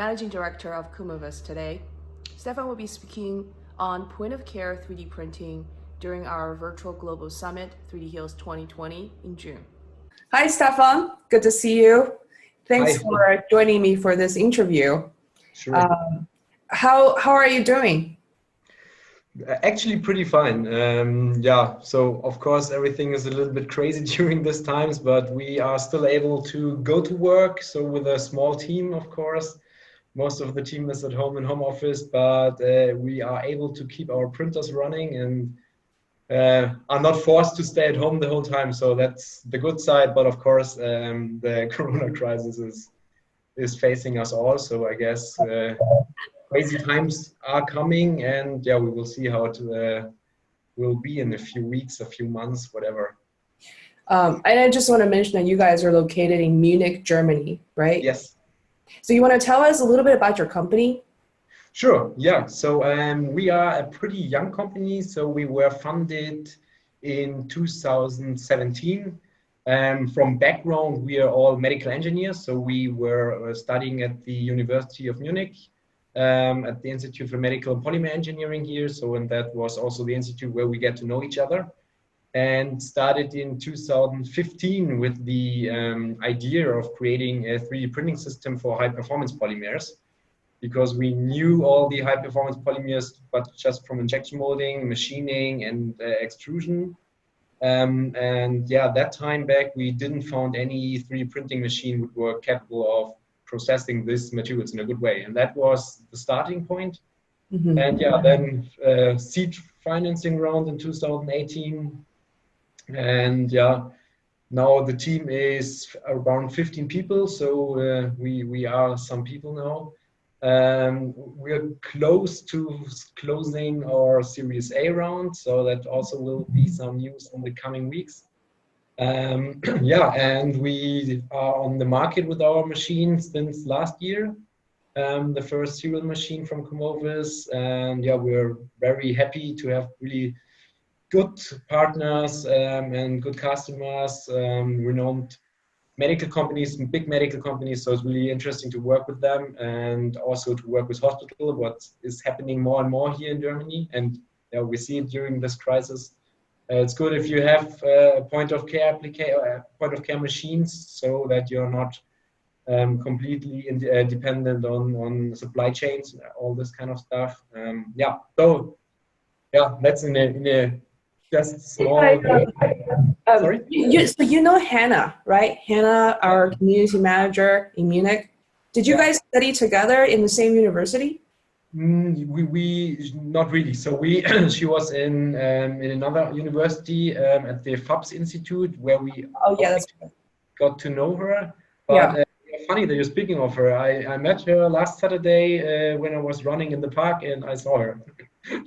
Managing Director of Kumovis today. Stefan will be speaking on point-of-care 3D printing during our virtual Global Summit, 3D Heals 2020 in June. Hi, Stefan. Good to see you. Thanks for joining me for this interview. Sure. How are you doing? Actually pretty fine. Yeah, so of course everything is a little bit crazy during these times, but we are still able to go to work. So with a small team, of course, most of the team is at home in home office, but we are able to keep our printers running and are not forced to stay at home the whole time. So that's the good side. But of course, the Corona crisis is facing us all. So I guess crazy times are coming, and yeah, we will see how it will be in a few weeks, a few months, whatever. And I just want to mention that you guys are located in Munich, Germany, right? Yes. So you want to tell us a little bit about your company? Sure, yeah. So we are a pretty young company. So we were funded in 2017. From background, we are all medical engineers. So we were studying at the University of Munich, at the Institute for Medical and Polymer Engineering here. So, and that was also the institute where we get to know each other. And started in 2015 with the idea of creating a 3D printing system for high performance polymers, because we knew all the high performance polymers, but just from injection molding, machining, and extrusion. And yeah, that time back, we didn't found any 3D printing machine would work capable of processing these materials in a good way. And that was the starting point. Mm-hmm. And yeah, then seed financing round in 2018. And yeah, now the team is around 15 people. So we are some people now. We're close to closing our Series A round, so that also will be some news in the coming weeks. Yeah, and we are on the market with our machine since last year, the first serial machine from Kumovis, and yeah, we're very happy to have really good partners and good customers, renowned medical companies, big medical companies, so it's really interesting to work with them and also to work with hospitals, what is happening more and more here in Germany. And yeah, we see it during this crisis. It's good if you have point of care machines, so that you're not completely dependent on supply chains, all this kind of stuff. Yeah, so yeah, that's in a just small. Sorry? So you know Hannah, right? Hannah, our community manager in Munich. Did you guys study together in the same university? We not really. So we she was in another university at the FABS Institute, where we got to know her. But funny that you're speaking of her. I met her last Saturday when I was running in the park, and I saw her.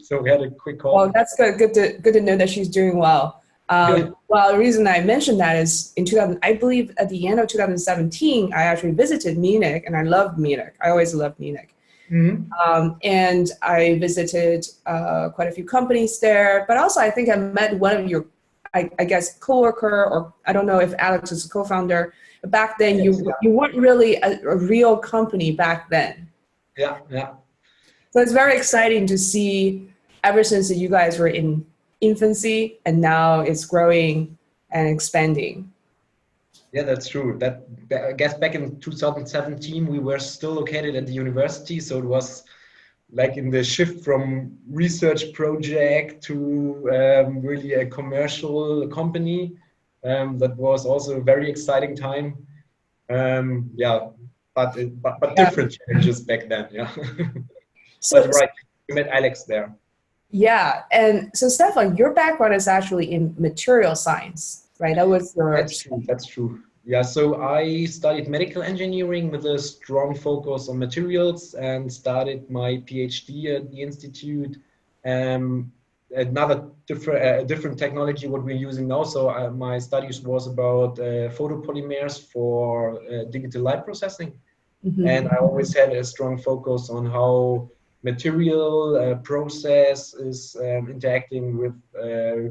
So we had a quick call. Well, that's good. Good to know that she's doing well. Well, the reason I mentioned that is in 2000, I believe at the end of 2017, I actually visited Munich, and I loved Munich. I always loved Munich. Mm-hmm. And I visited quite a few companies there, but also I think I met one of your, I guess, coworker, or I don't know if Alex is a co-founder. But back then, you weren't really a real company back then. Yeah, yeah. So it's very exciting to see ever since you guys were in infancy, and now it's growing and expanding. Yeah, that's true. That, I guess back in 2017, we were still located at the university. So it was like in the shift from research project to really a commercial company. That was also a very exciting time. Yeah, but different challenges back then. Yeah. So, but right, you met Alex there. Yeah, and so Stefan, your background is actually in material science, right? That was your... That's true. That's true. Yeah, so I studied medical engineering with a strong focus on materials, and started my PhD at the institute. Another different technology what we're using now. So my studies was about photopolymers for digital light processing. Mm-hmm. And I always had a strong focus on how material process is interacting with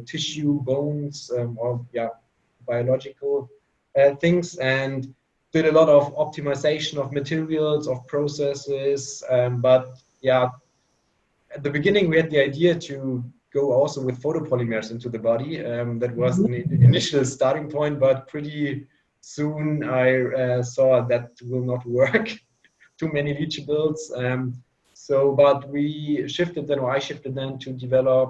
tissue, bones, or biological things. And did a lot of optimization of materials, of processes, but yeah, at the beginning we had the idea to go also with photopolymers into the body. That was an initial starting point, but pretty soon I saw that will not work. Too many leachables. But we shifted then, or I shifted then to develop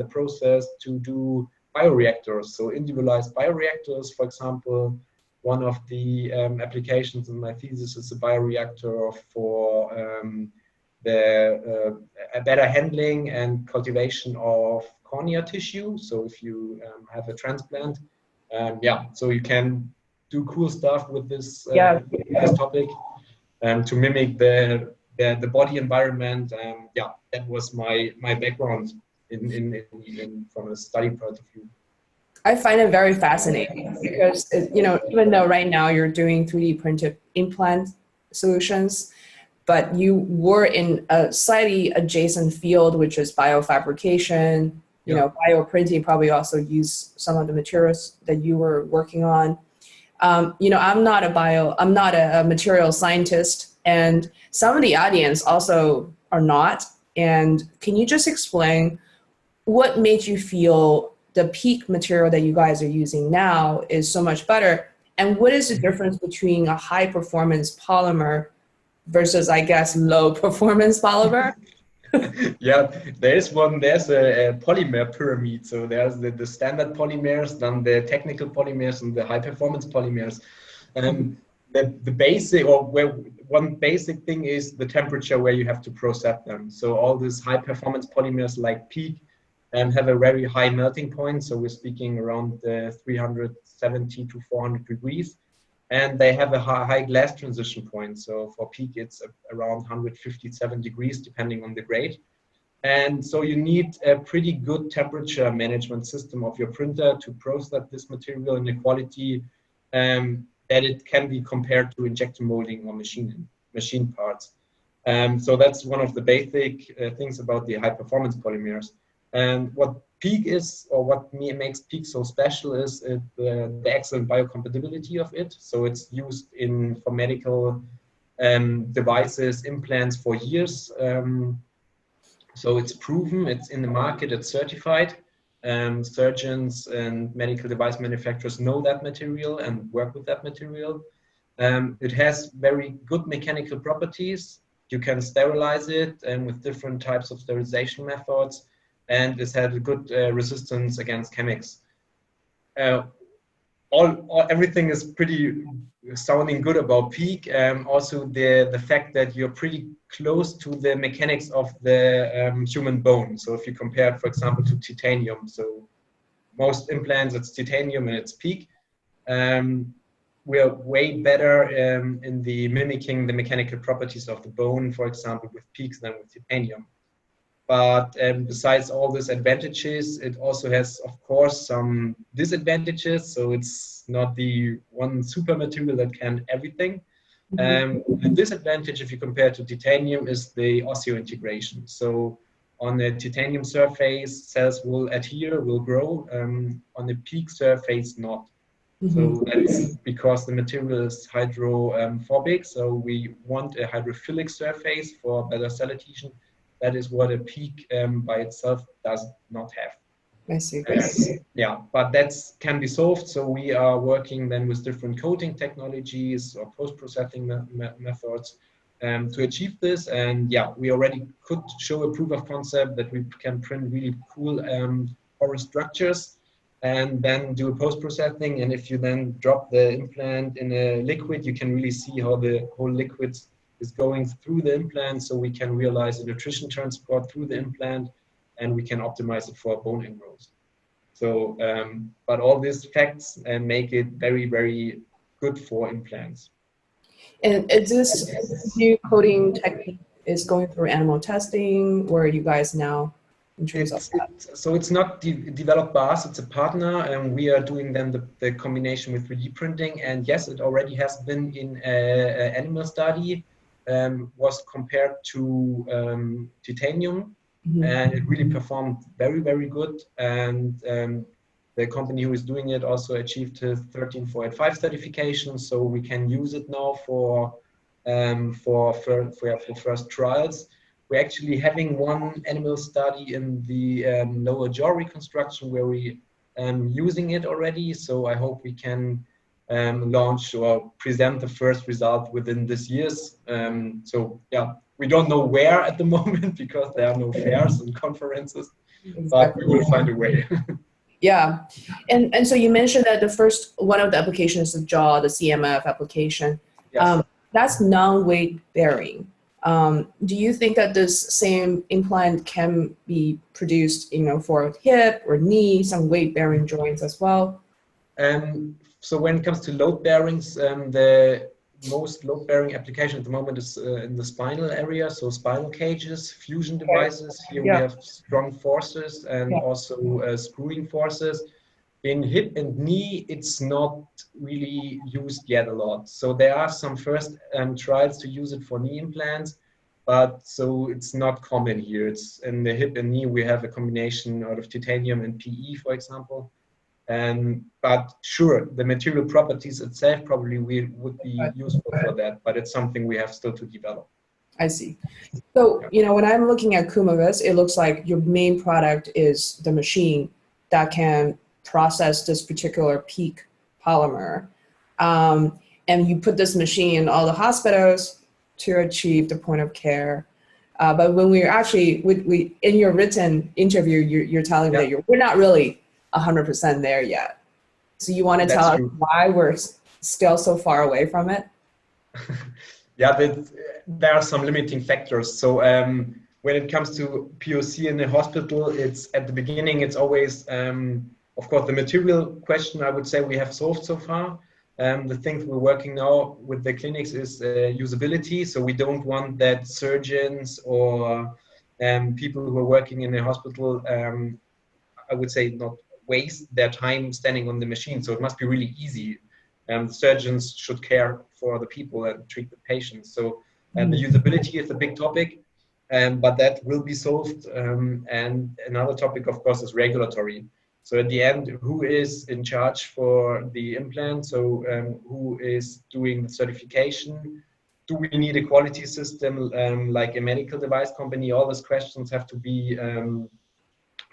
the process to do bioreactors. So individualized bioreactors, for example, one of the applications in my thesis is a bioreactor for the better handling and cultivation of cornea tissue. So if you have a transplant, yeah, so you can do cool stuff with this, this topic to mimic the body environment. Yeah, that was my background from a study point of view. I find it very fascinating because, you know, even though right now you're doing 3D printed implant solutions, but you were in a slightly adjacent field, which is biofabrication, you know, bioprinting probably also use some of the materials that you were working on. You know, I'm not a material scientist, and some of the audience also are not. And can you just explain what made you feel the PEEK material that you guys are using now is so much better? And what is the difference between a high performance polymer versus, I guess, low performance polymer? Yeah, there's a polymer pyramid. So there's the standard polymers, then the technical polymers, and the high performance polymers. The basic, or one basic thing is the temperature where you have to process them. So all these high performance polymers like PEEK have a very high melting point. So we're speaking around 370 to 400 degrees. And they have a high glass transition point. So for PEEK, it's around 157 degrees, depending on the grade. And so you need a pretty good temperature management system of your printer to process this material in a quality that it can be compared to injection molding or machine parts. So that's one of the basic things about the high performance polymers. And what PEEK is, or what makes PEEK so special, is the excellent biocompatibility of it. So it's used for medical devices, implants for years. So it's proven, it's in the market, it's certified. Surgeons and medical device manufacturers know that material and work with that material. It has very good mechanical properties. You can sterilize it with different types of sterilization methods. And it's had a good resistance against chemics. Everything is pretty sounding good about PEEK. Also the fact that you're pretty close to the mechanics of the human bone. So if you compare it, for example, to titanium, so most implants, it's titanium and it's PEEK. We are way better in the mimicking the mechanical properties of the bone, for example, with PEEKs than with titanium. But besides all these advantages, it also has, of course, some disadvantages. So it's not the one super material that can everything. The disadvantage, if you compare to titanium, is the osseointegration. So on the titanium surface, cells will adhere, will grow. On the PEEK surface, not. So that's because the material is hydrophobic. So we want a hydrophilic surface for better cell adhesion. That is what a PEEK by itself does not have. I see. Yeah, but that can be solved. So we are working then with different coating technologies or post-processing methods to achieve this. And yeah, we already could show a proof of concept that we can print really cool porous structures and then do a post-processing. And if you then drop the implant in a liquid, you can really see how the whole liquid is going through the implant, so we can realize the nutrition transport through the implant, and we can optimize it for bone ingrowth. So, but all these facts make it very, very good for implants. And is this new coating technique is going through animal testing? Where are you guys now in terms of that? So it's not developed by us, it's a partner, and we are doing then the combination with 3D printing. And yes, it already has been in an animal study. Was compared to titanium, and it really performed very, very good. And the company who is doing it also achieved his 13485 certification, so we can use it now for first trials. We're actually having one animal study in the lower jaw reconstruction where we using it already. So I hope we can launch or present the first result within this year's. So yeah, we don't know where at the moment because there are no fairs and conferences, but we will find a way. Yeah, and so you mentioned that the first one of the applications is the jaw, the CMF application. Yes. That's non-weight bearing. Do you think that this same implant can be produced, for hip or knee, some weight bearing joints as well? So when it comes to load bearings, the most load bearing application at the moment is in the spinal area. So spinal cages, fusion devices. Here we have strong forces and also screwing forces. In hip and knee, it's not really used yet a lot. So there are some first trials to use it for knee implants, but so it's not common here. It's in the hip and knee, we have a combination out of titanium and PE, for example. But sure, the material properties itself probably would be useful for that, but it's something we have still to develop. I see. So, when I'm looking at Kumovis, it looks like your main product is the machine that can process this particular peak polymer. And you put this machine in all the hospitals to achieve the point of care. But when we're actually, in your written interview, you're telling me that we're not really 100% there yet. So you want to tell us why we're still so far away from it? Yeah, there are some limiting factors. So when it comes to POC in the hospital, it's at the beginning, it's always, of course, the material question I would say we have solved so far. The things we're working now with the clinics is usability. So we don't want that surgeons or people who are working in the hospital, I would say, not waste their time standing on the machine. So it must be really easy. The surgeons should care for the people and treat the patients. So the usability is a big topic, but that will be solved. And another topic, of course, is regulatory. So at the end, who is in charge for the implant? So who is doing the certification? Do we need a quality system like a medical device company? All those questions have to be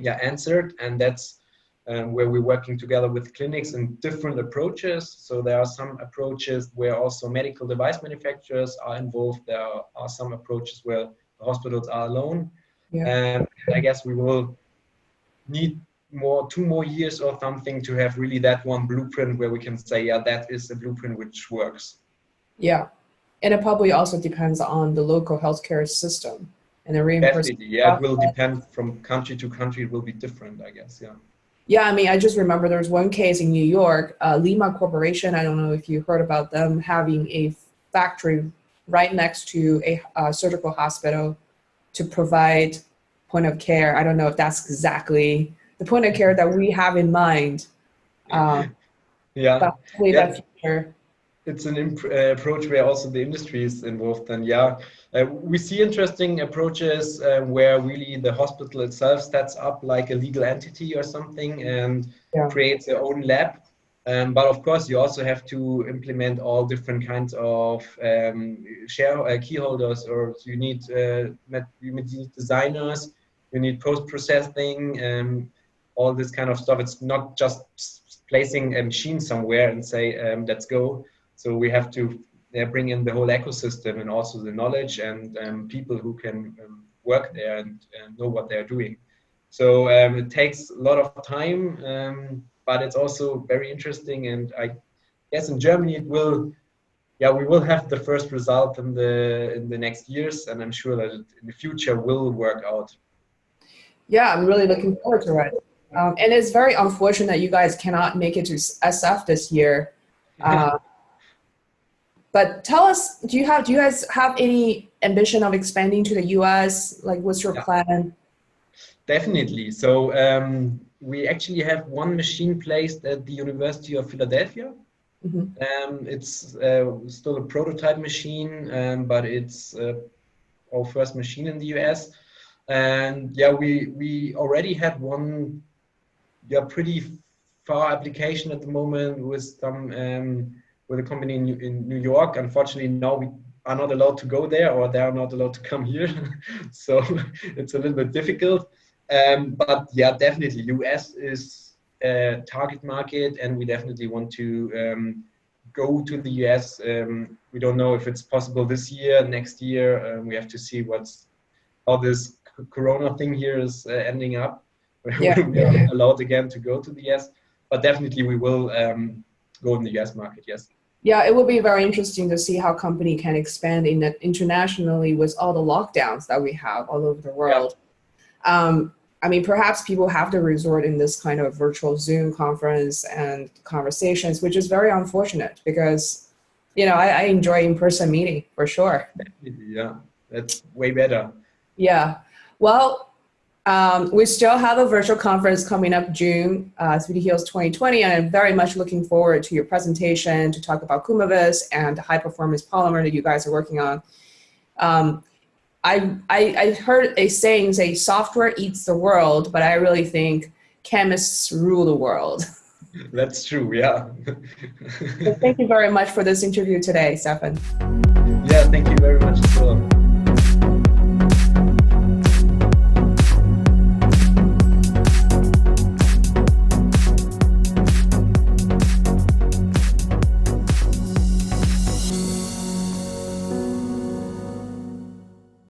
answered, and that's where we're working together with clinics in different approaches. So there are some approaches where also medical device manufacturers are involved. There are some approaches where the hospitals are alone. And I guess we will need 2 more years or something to have really that one blueprint where we can say, yeah, that is a blueprint which works. Yeah, and it probably also depends on the local healthcare system and the reimbursement. Definitely, yeah, it will depend from country to country. It will be different, I guess, yeah. Yeah, I mean, I just remember there was one case in New York, Lima Corporation. I don't know if you heard about them having a factory right next to a surgical hospital to provide point of care. I don't know if that's exactly the point of care that we have in mind. Yeah. That future. It's an approach where also the industry is involved. And we see interesting approaches where really the hospital itself sets up like a legal entity or something and creates their own lab. But of course, you also have to implement all different kinds of key holders, or you need designers, you need post-processing, all this kind of stuff. It's not just placing a machine somewhere and say, let's go. So we have to bring in the whole ecosystem and also the knowledge and people who can work there and know what they're doing. So it takes a lot of time, but it's also very interesting. And I guess in Germany it will, we will have the first result in the next years, and I'm sure that it, in the future will work out. Yeah, I'm really looking forward to it. And it's very unfortunate that you guys cannot make it to SF this year. But tell us, do you guys have any ambition of expanding to the US? Like, what's your plan? Definitely. So we actually have one machine placed at the University of Philadelphia. It's still a prototype machine, but it's our first machine in the US. And we already had one pretty for our application at the moment with some with a company in New York. Unfortunately, now we are not allowed to go there, or they are not allowed to come here. So it's a little bit difficult. But yeah, definitely US is a target market, and we definitely want to go to the US. We don't know if it's possible this year, next year. We have to see how this Corona thing here is ending up. Yeah. We are allowed again to go to the US, but definitely we will go in the US market. Yes. Yeah, it will be very interesting to see how company can expand internationally with all the lockdowns that we have all over the world. Yeah. I mean, perhaps people have to resort in this kind of virtual Zoom conference and conversations, which is very unfortunate because, you know, I enjoy in-person meeting for sure. Yeah, that's way better. Yeah. Well, we still have a virtual conference coming up June, 3D Heals 2020, and I'm very much looking forward to your presentation to talk about Kumovis and the high-performance polymer that you guys are working on. I heard a saying say software eats the world, but I really think chemists rule the world. That's true, yeah. So thank you very much for this interview today, Stefan. Yeah, thank you very much as well.